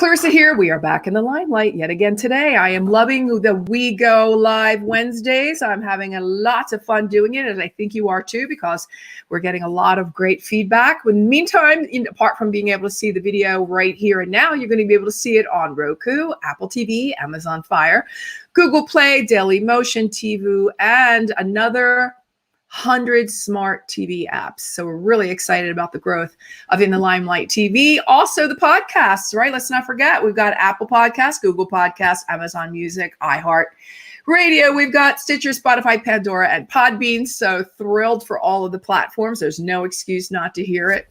Clarissa here. We are back in the limelight yet again today. I am loving the We Go Live Wednesdays. I'm having a lot of fun doing it, and I think you are too, because we're getting a lot of great feedback. In the meantime, apart from being able to see the video right here and now, you're going to be able to see it on Roku, Apple TV, Amazon Fire, Google Play, Daily Motion, TiVo, and another 100 smart TV apps. So we're really excited about the growth of In the Limelight TV. Also the podcasts, right? Let's not forget, we've got Apple Podcasts, Google Podcasts, Amazon Music, iHeart Radio. We've got Stitcher, Spotify, Pandora, and Podbean. So thrilled for all of the platforms. There's no excuse not to hear it.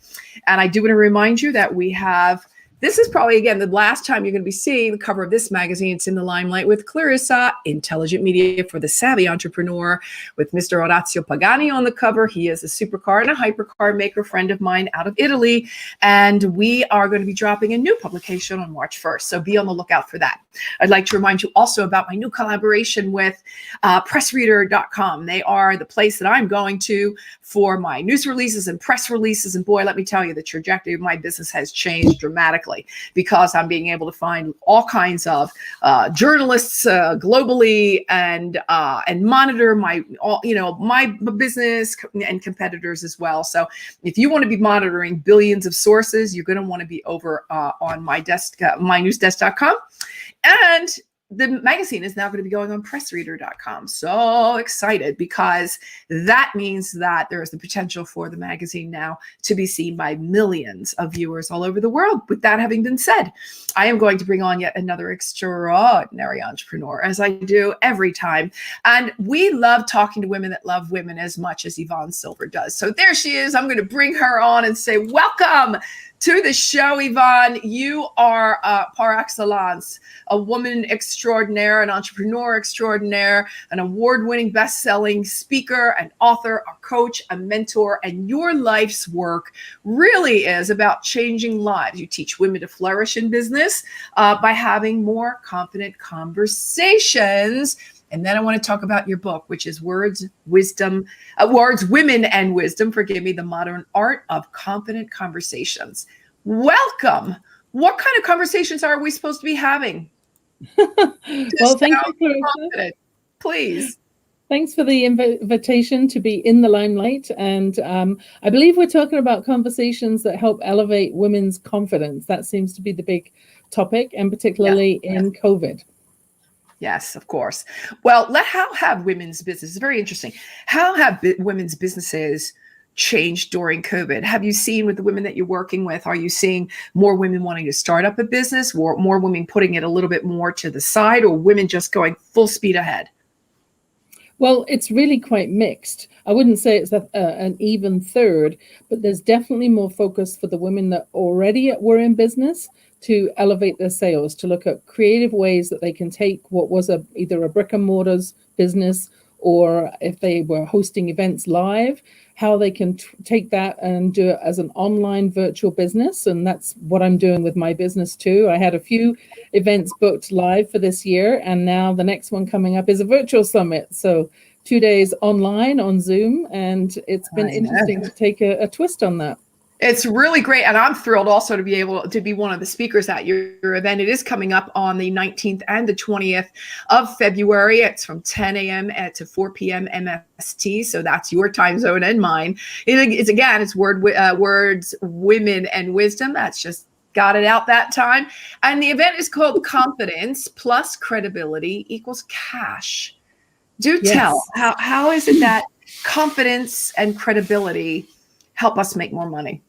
And I do want to remind you that we have, this is probably, again, the last time you're going to be seeing the cover of this magazine. It's In the Limelight with Clarissa, intelligent media for the savvy entrepreneur, with Mr. Orazio Pagani on the cover. He is a supercar and a hypercar maker, friend of mine out of Italy. And we are going to be dropping a new publication on March 1st. So be on the lookout for that. I'd like to remind you also about my new collaboration with pressreader.com. They are the place that I'm going to for my news releases and press releases. And boy, let me tell you, the trajectory of my business has changed dramatically, because I'm being able to find all kinds of journalists globally and monitor my business and competitors as well. So if you want to be monitoring billions of sources, you're going to want to be over on my desk, mynewsdesk.com. And the magazine is now going to be going on pressreader.com. So excited, because that means that there is the potential for the magazine now to be seen by millions of viewers all over the world. With that having been said, I am going to bring on yet another extraordinary entrepreneur, as I do every time. And we love talking to women that love women as much as Yvonne Silver does. So there she is. I'm going to bring her on and say, welcome to the show, Yvonne. You are par excellence, a woman extraordinaire, an entrepreneur extraordinaire, an award-winning best-selling speaker, an author, a coach, a mentor, and your life's work really is about changing lives. You teach women to flourish in business by having more confident conversations. And then I want to talk about your book, which is Words, Women, and Wisdom, the modern art of confident conversations. Welcome. What kind of conversations are we supposed to be having? Well, thank you, Clarissa. Please. Thanks for the invitation to be in the limelight. And I believe we're talking about conversations that help elevate women's confidence. That seems to be the big topic, and particularly in COVID. Yes, of course. Well, how have women's business, it's very interesting. How have women's businesses changed during COVID? Have you seen with the women that you're working with, are you seeing more women wanting to start up a business, or more women putting it a little bit more to the side, or women just going full speed ahead? Well, it's really quite mixed. I wouldn't say it's an even third, but there's definitely more focus for the women that already were in business to elevate their sales, to look at creative ways that they can take what was either a brick and mortars business, or if they were hosting events live, how they can take that and do it as an online virtual business. And that's what I'm doing with my business too. I had a few events booked live for this year, and now the next one coming up is a virtual summit. So 2 days online on Zoom, and it's been interesting to take a twist on that. It's really great. And I'm thrilled also to be able to be one of the speakers at your event. It is coming up on the 19th and the 20th of February. It's from 10 a.m. to 4 p.m. MST. So that's your time zone and mine. It's Words, Women, and Wisdom. That's just got it out that time. And the event is called Confidence Plus Credibility Equals Cash. Do tell, how is it that confidence and credibility help us make more money?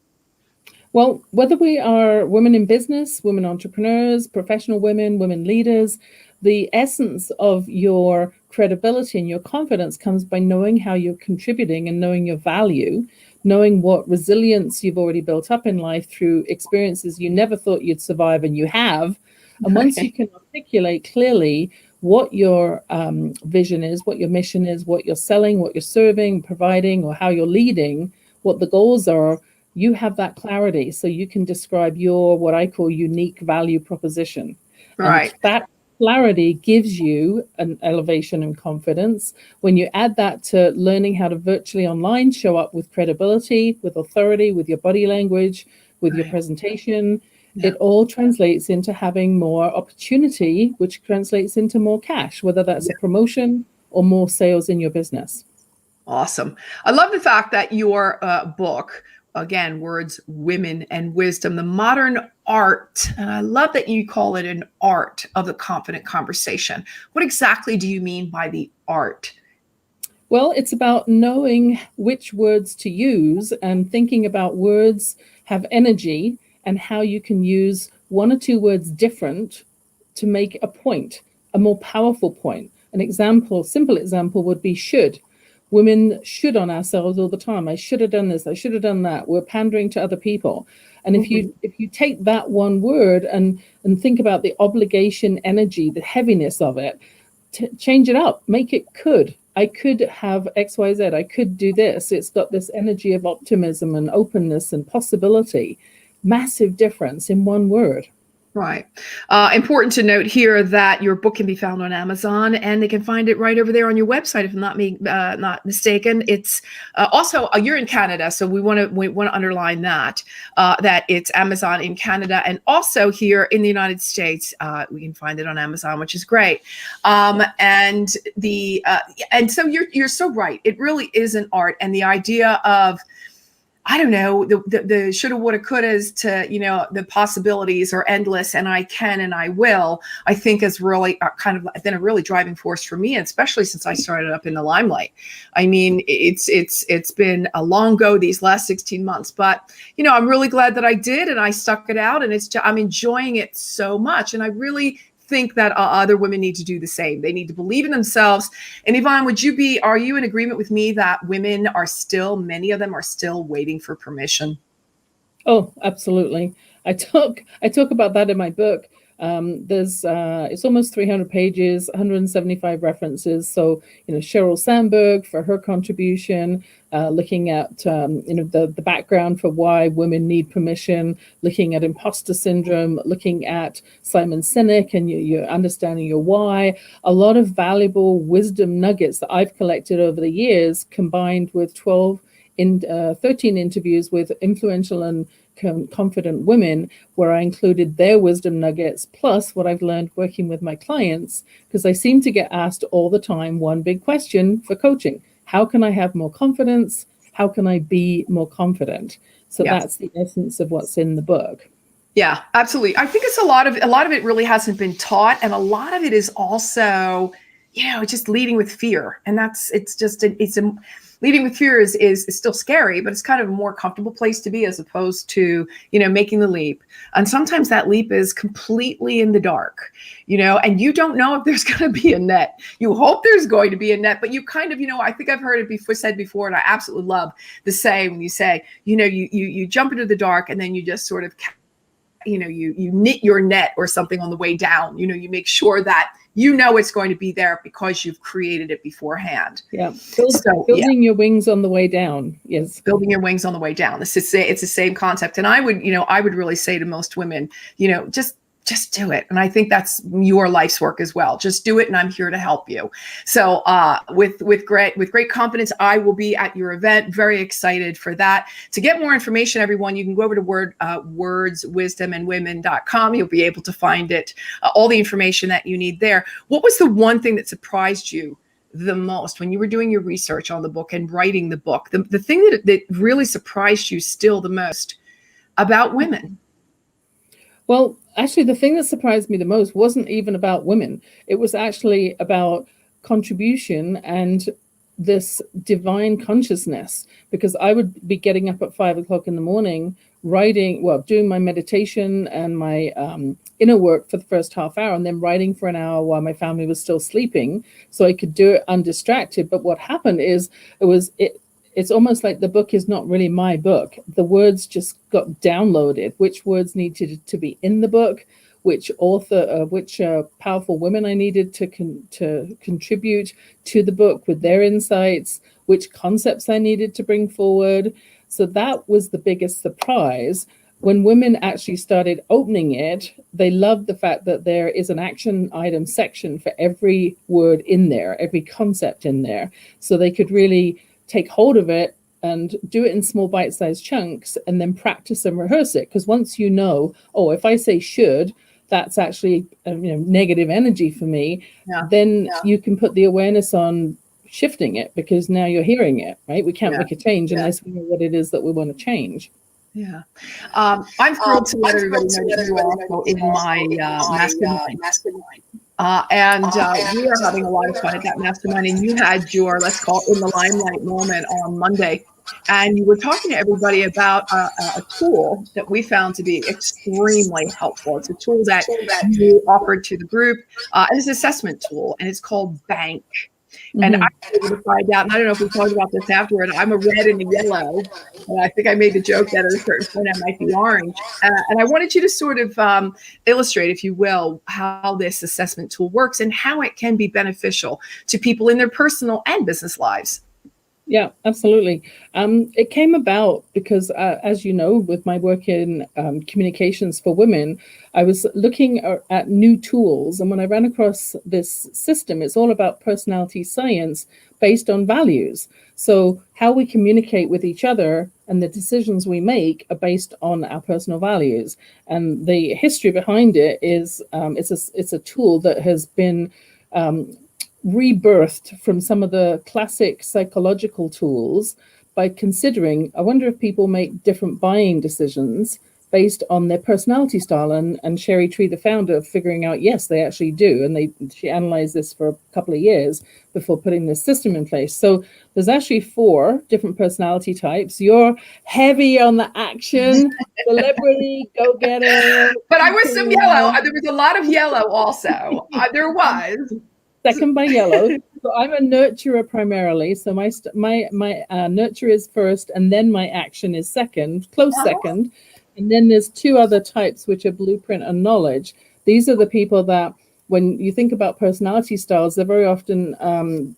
Well, whether we are women in business, women entrepreneurs, professional women, women leaders, the essence of your credibility and your confidence comes by knowing how you're contributing and knowing your value, knowing what resilience you've already built up in life through experiences you never thought you'd survive, and you have. And once you can articulate clearly what your vision is, what your mission is, what you're selling, what you're serving, providing, or how you're leading, what the goals are, you have that clarity, so you can describe your, what I call, unique value proposition. Right. And that clarity gives you an elevation and confidence. When you add that to learning how to virtually online show up with credibility, with authority, with your body language, with your presentation, it all translates into having more opportunity, which translates into more cash, whether that's a promotion or more sales in your business. Awesome. I love the fact that your book, again, Words, Women, and Wisdom, the modern art, and I love that you call it an art of the confident conversation. What exactly do you mean by the art? Well, it's about knowing which words to use and thinking about words have energy and how you can use one or two words different to make a point, a more powerful point. An example, simple example would be should. Women should on ourselves all the time. I should have done this. I should have done that. We're pandering to other people. And if you take that one word and think about the obligation energy, the heaviness of it, change it up, make it could. I could have X, Y, Z. I could do this. It's got this energy of optimism and openness and possibility. Massive difference in one word. Right. Important to note here that your book can be found on Amazon, and they can find it right over there on your website, if I'm not mistaken. It's also you're in Canada, so we want to underline that that it's Amazon in Canada, and also here in the United States, we can find it on Amazon, which is great. And so you're so right. It really is an art, and the idea of, I don't know, the shoulda, woulda, couldas to, the possibilities are endless, and I can and I will, I think is really kind of been a really driving force for me, especially since I started up in the Limelight. I mean, it's been a long go these last 16 months, but, I'm really glad that I did, and I stuck it out, and I'm enjoying it so much. And I really think that other women need to do the same. They need to believe in themselves. And Yvonne, are you in agreement with me that women many of them are still waiting for permission? Oh, absolutely. I talk about that in my book. It's almost 300 pages, 175 references. So, Sheryl Sandberg for her contribution, looking at, the background for why women need permission, looking at imposter syndrome, looking at Simon Sinek and you're understanding your why. A lot of valuable wisdom nuggets that I've collected over the years, combined with 13 interviews with influential and confident women, where I included their wisdom nuggets plus what I've learned working with my clients, because I seem to get asked all the time one big question for coaching: how can I have more confidence? How can I be more confident? So that's the essence of what's in the book. Yeah, absolutely. I think it's a lot of it really hasn't been taught, and a lot of it is also, just leading with fear, and leading with fear is still scary, but it's kind of a more comfortable place to be, as opposed to, making the leap. And sometimes that leap is completely in the dark, and you don't know if there's going to be a net. You hope there's going to be a net, but you kind of, I think I've heard it said before, and I absolutely love the saying when you say, you jump into the dark, and then you just sort of, you knit your net or something on the way down. You make sure that it's going to be there because you've created it beforehand. Yeah. Building your wings on the way down. Yes. Building your wings on the way down. It's the same concept. And I would really say to most women, just do it. And I think that's your life's work as well. Just do it, and I'm here to help you. So with great confidence, I will be at your event. Very excited for that. To get more information, everyone, you can go over to wordswisdomandwomen.com. You'll be able to find it, all the information that you need there. What was the one thing that surprised you the most when you were doing your research on the book and writing the book? The thing that really surprised you still the most about women? Well, actually, the thing that surprised me the most wasn't even about women. It was actually about contribution and this divine consciousness, because I would be getting up at 5 o'clock in the morning, doing my meditation and my inner work for the first half hour, and then writing for an hour while my family was still sleeping, so I could do it undistracted. But what happened is it's almost like the book is not really my book. The words just got downloaded, which words needed to be in the book, which powerful women I needed to contribute to the book with their insights, which concepts I needed to bring forward. So that was the biggest surprise. When women actually started opening it, they loved the fact that there is an action item section for every word in there, every concept in there. So they could really take hold of it, and do it in small bite-sized chunks, and then practice and rehearse it. Because once you know, oh, if I say should, that's actually negative energy for me, then you can put the awareness on shifting it, because now you're hearing it, right? We can't make a change unless we know what it is that we want to change. Yeah. I'm thrilled to let everybody know that you are also in my mastermind. And we are having a lot of fun at that mastermind. And you had your, let's call it, in the limelight moment on Monday. And you were talking to everybody about a tool that we found to be extremely helpful. It's a tool that you offered to the group. It's an assessment tool, and it's called Bank. And I was able to find out, and I don't know if we talked about this afterward, I'm a red and a yellow. And I think I made the joke that at a certain point I might be orange. And I wanted you to sort of illustrate, if you will, how this assessment tool works and how it can be beneficial to people in their personal and business lives. Yeah, absolutely. It came about because, as you know, with my work in communications for women, I was looking at new tools. And when I ran across this system, it's all about personality science based on values. So how we communicate with each other and the decisions we make are based on our personal values. And the history behind it is it's a tool that has been rebirthed from some of the classic psychological tools by considering, I wonder if people make different buying decisions based on their personality style. And Sherry Tree, the founder, figuring out, yes, they actually do. And she analyzed this for a couple of years before putting this system in place. So there's actually 4 different personality types. You're heavy on the action, celebrity, go-getter. But I was some yellow. There was a lot of yellow also. There was. Second by yellow. So I'm a nurturer primarily. So my nurture is first, and then my action is second, close second. And then there's 2 other types, which are blueprint and knowledge. These are the people that, when you think about personality styles, they're very often,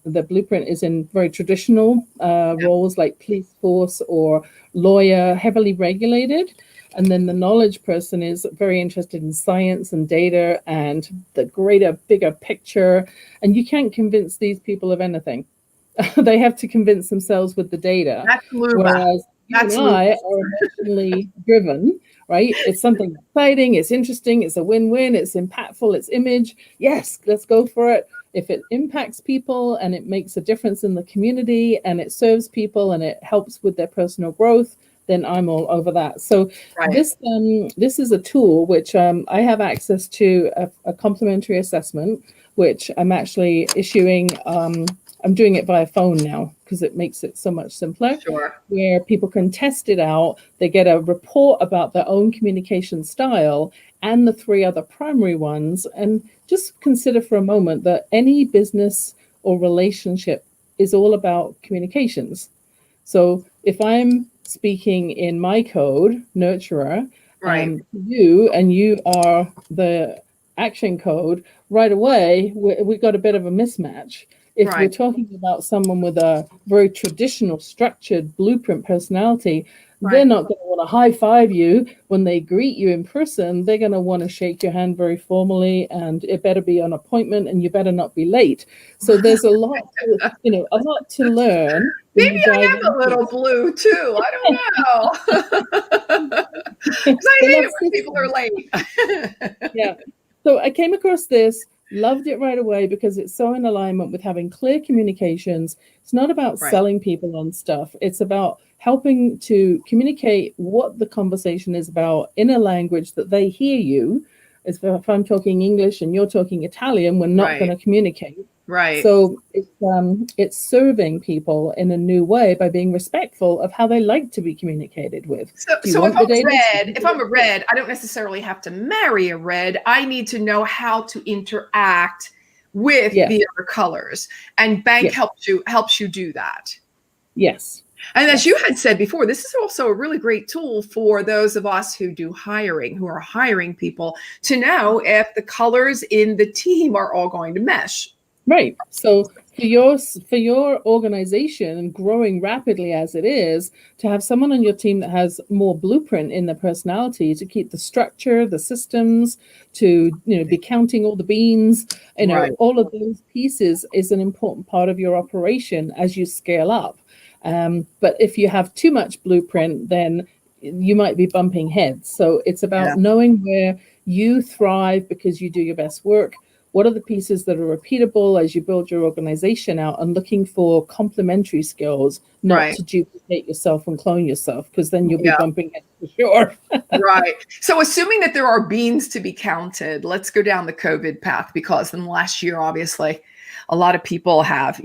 the blueprint is in very traditional roles like police force or lawyer, heavily regulated. And then the knowledge person is very interested in science and data and the greater, bigger picture. And you can't convince these people of anything. They have to convince themselves with the data. Whereas you and I are emotionally driven, right? It's something exciting, it's interesting, it's a win-win, it's impactful, it's image. Yes, let's go for it. If it impacts people and it makes a difference in the community and it serves people and it helps with their personal growth, then I'm all over that. So this is a tool which I have access to a complimentary assessment, which I'm actually issuing. I'm doing it via phone now because it makes it so much simpler. Where people can test it out. They get a report about their own communication style and the 3 other primary ones. And just consider for a moment that any business or relationship is all about communications. So if I'm speaking in my code, nurturer, you are the action code, right away, we've got a bit of a mismatch. If we're talking about someone with a very traditional, structured blueprint personality, they're not going to want to high five you when they greet you in person. They're going to want to shake your hand very formally, and it better be on appointment, and you better not be late. So there's a lot to learn. Maybe I am a little blue too. I don't know. Because I hate it when people are late. Yeah. So I came across this, loved it right away because it's so in alignment with having clear communications. It's not about selling people on stuff. It's about helping to communicate what the conversation is about in a language that they hear you. If I'm talking English and you're talking Italian, we're not going to communicate. So it's serving people in a new way by being respectful of how they like to be communicated with. So if I'm a red, I don't necessarily have to marry a red. I need to know how to interact with the other colors, and Bank helps you do that. Yes. And as you had said before, this is also a really great tool for those of us who do hiring, who are hiring people, to know if the colors in the team are all going to mesh. Right. So for your organization, and growing rapidly as it is, to have someone on your team that has more blueprint in their personality to keep the structure, the systems, to be counting all the beans, all of those pieces is an important part of your operation as you scale up. But if you have too much blueprint, then you might be bumping heads. So it's about knowing where you thrive because you do your best work. What are the pieces that are repeatable as you build your organization out, and looking for complementary skills, not to duplicate yourself and clone yourself, because then you'll be bumping heads for sure. Right. So assuming that there are beans to be counted, let's go down the COVID path, because in the last year, obviously, a lot of people have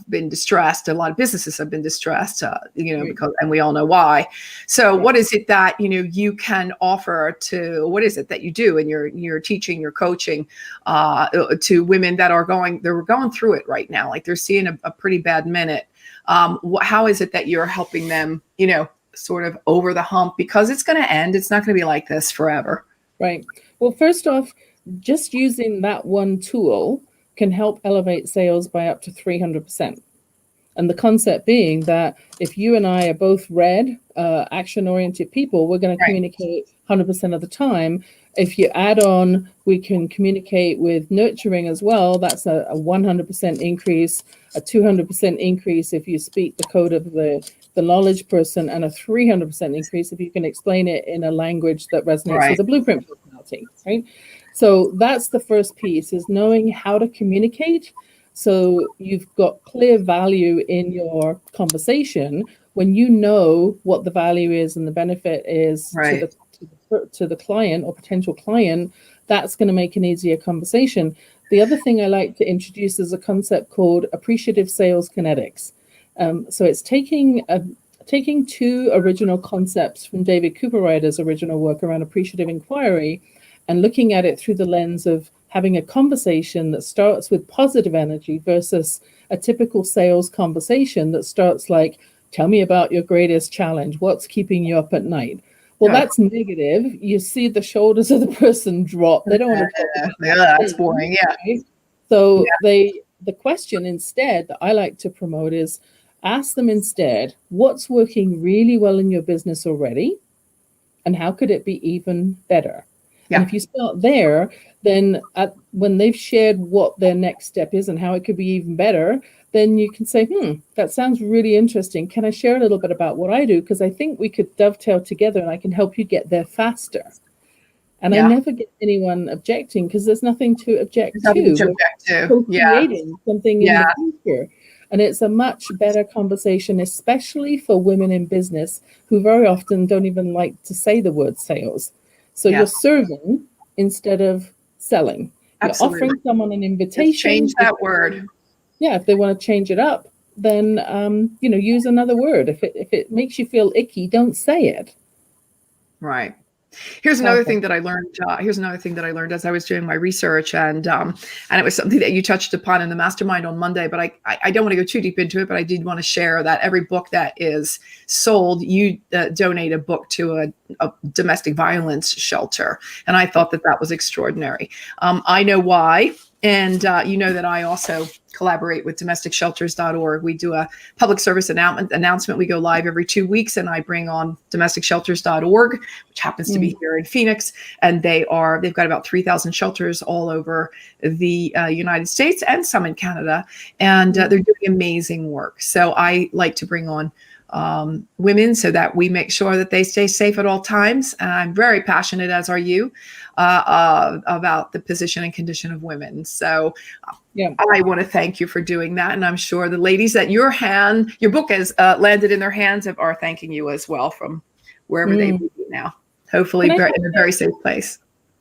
been distressed. A lot of businesses have been distressed, because, and we all know why. So what is it that, you can offer to, what is it that you do in your teaching, your coaching, to women that are going through it right now? Like they're seeing a pretty bad minute. How is it that you're helping them, sort of over the hump, because it's going to end. It's not going to be like this forever. Right. Well, first off, just using that one tool can help elevate sales by up to 300%. And the concept being that if you and I are both red, action-oriented people, we're going to communicate 100% of the time. If you add on, we can communicate with nurturing as well. That's a 100% increase, a 200% increase if you speak the code of the knowledge person, and a 300% increase if you can explain it in a language that resonates with the blueprint personality, right? So that's the first piece, is knowing how to communicate. So you've got clear value in your conversation. When you know what the value is and the benefit is to the client or potential client, that's going to make an easier conversation. The other thing I like to introduce is a concept called Appreciative Sales Kinetics. So it's taking two original concepts from David Cooperrider's original work around appreciative inquiry, and looking at it through the lens of having a conversation that starts with positive energy versus a typical sales conversation that starts like, tell me about your greatest challenge. What's keeping you up at night? Well, that's negative. You see the shoulders of the person drop. They don't want to talk about that. That's boring. Yeah. Right? So the question instead that I like to promote is, ask them instead, what's working really well in your business already? And how could it be even better? Yeah. And if you start there, then when they've shared what their next step is and how it could be even better, then you can say, that sounds really interesting. Can I share a little bit about what I do? Because I think we could dovetail together and I can help you get there faster. And I never get anyone objecting, because there's nothing to object to. Co-creating something in the future. And it's a much better conversation, especially for women in business who very often don't even like to say the word sales. So you're serving instead of selling. Absolutely. You're offering someone an invitation. Just change that word. Yeah, if they want to change it up, then use another word. If it makes you feel icky, don't say it. Right. Here's another thing that I learned as I was doing my research, and it was something that you touched upon in the mastermind on Monday, but I don't want to go too deep into it, but I did want to share that every book that is sold, you donate a book to a domestic violence shelter. And I thought that was extraordinary. I know why. And that I also collaborate with domesticshelters.org. We do a public service announcement. We go live every 2 weeks, and I bring on domesticshelters.org, which happens to be here in Phoenix. And they've got about 3,000 shelters all over the United States and some in Canada. And they're doing amazing work. So I like to bring on women so that we make sure that they stay safe at all times. I'm very passionate, as are you, about the position and condition of women. So I want to thank you for doing that. And I'm sure the ladies that your book has landed in their hands are thanking you as well, from wherever they may be now. Hopefully in a very safe place.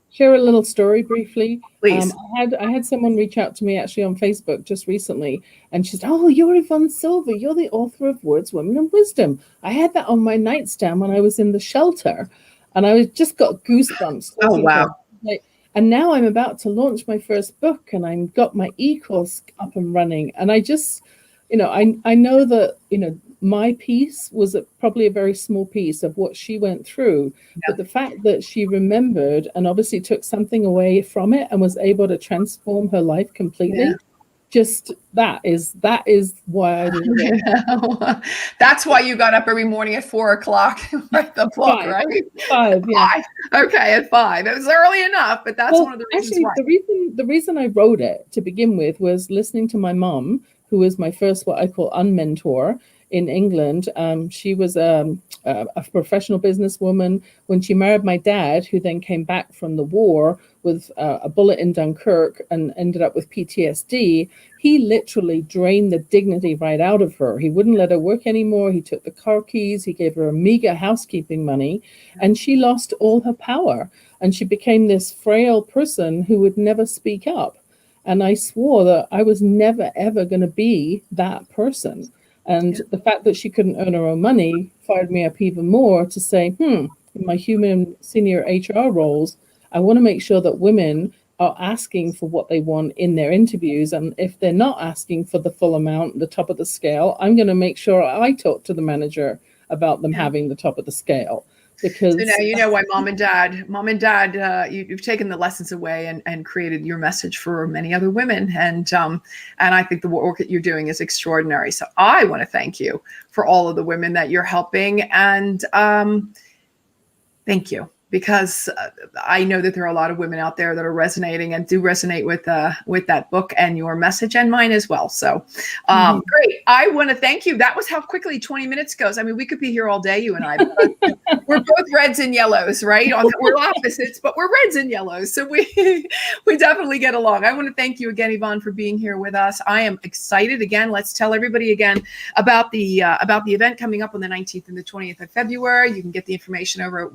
Share a little story briefly. Please. I had someone reach out to me actually on Facebook just recently, and she said, "Oh, you're Yvonne Silver. You're the author of Words, Women, and Wisdom. I had that on my nightstand when I was in the shelter, and I just got goosebumps." Oh, wow. And now I'm about to launch my first book, and I've got my e-course up and running. And I just, I know that, my piece was probably a very small piece of what she went through. But the fact that she remembered and obviously took something away from it and was able to transform her life completely, just that is why I do it. That's why you got up every morning at 4:00 to write the book, right? 5, yeah. 5. Okay, at 5. It was early enough, but that's one of the reasons why. The reason I wrote it to begin with was listening to my mom, who was my first, what I call unmentor, in England. She was a professional businesswoman. When she married my dad, who then came back from the war with a bullet in Dunkirk and ended up with PTSD, he literally drained the dignity right out of her. He wouldn't let her work anymore. He took the car keys. He gave her a meager housekeeping money, and she lost all her power. And she became this frail person who would never speak up. And I swore that I was never, ever going to be that person. And the fact that she couldn't earn her own money fired me up even more to say, in my human senior HR roles, I want to make sure that women are asking for what they want in their interviews. And if they're not asking for the full amount, the top of the scale, I'm going to make sure I talk to the manager about them having the top of the scale. Because so now you know why mom and dad, you've taken the lessons away and created your message for many other women. And I think the work that you're doing is extraordinary. So I want to thank you for all of the women that you're helping. And thank you. Because I know that there are a lot of women out there that are resonating and do resonate with that book and your message, and mine as well. So great. I want to thank you. That was how quickly 20 minutes goes. I mean, we could be here all day, you and I. We're both reds and yellows, right? We're opposites, but we're reds and yellows. So we definitely get along. I want to thank you again, Yvonne, for being here with us. I am excited. Again, let's tell everybody again about the event coming up on the 19th and the 20th of February. You can get the information over at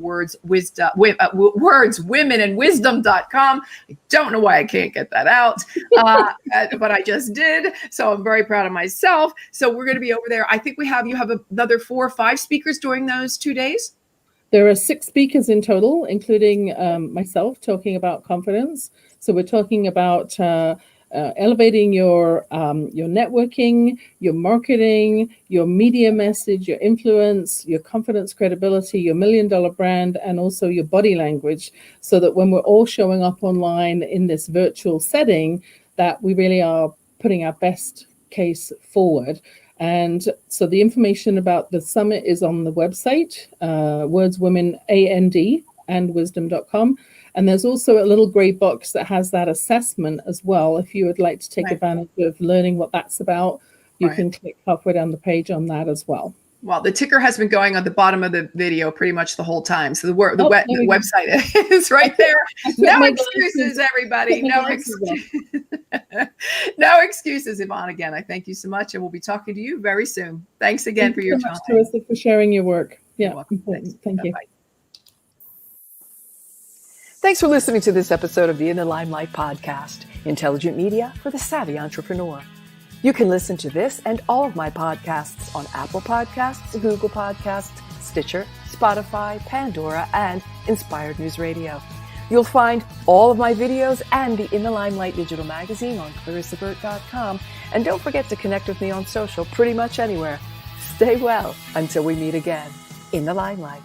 wordswomenandwisdom.com. I don't know why I can't get that out, but I just did. So I'm very proud of myself. So we're going to be over there. I think you have another 4 or 5 speakers during those 2 days. There are 6 speakers in total, including myself talking about confidence. So we're talking about elevating your networking, your marketing, your media message, your influence, your confidence, credibility, your $1 million brand, and also your body language, so that when we're all showing up online in this virtual setting, that we really are putting our best case forward. And so the information about the summit is on the website, wordswomenandwisdom.com. And there's also a little gray box that has that assessment as well. If you would like to take advantage of learning what that's about, you can click halfway down the page on that as well. Well, the ticker has been going on the bottom of the video pretty much the whole time. So the website is right there. No excuses, everybody. No excuses. No excuses, Yvonne. Again, I thank you so much, and we'll be talking to you very soon. Thanks again for your time. Clarissa, for sharing your work. Yeah, important. Thank you. Thanks for listening to this episode of the In the Limelight podcast, intelligent media for the savvy entrepreneur. You can listen to this and all of my podcasts on Apple Podcasts, Google Podcasts, Stitcher, Spotify, Pandora, and Inspired News Radio. You'll find all of my videos and the In the Limelight digital magazine on ClarissaBurt.com. And don't forget to connect with me on social pretty much anywhere. Stay well until we meet again. In the Limelight.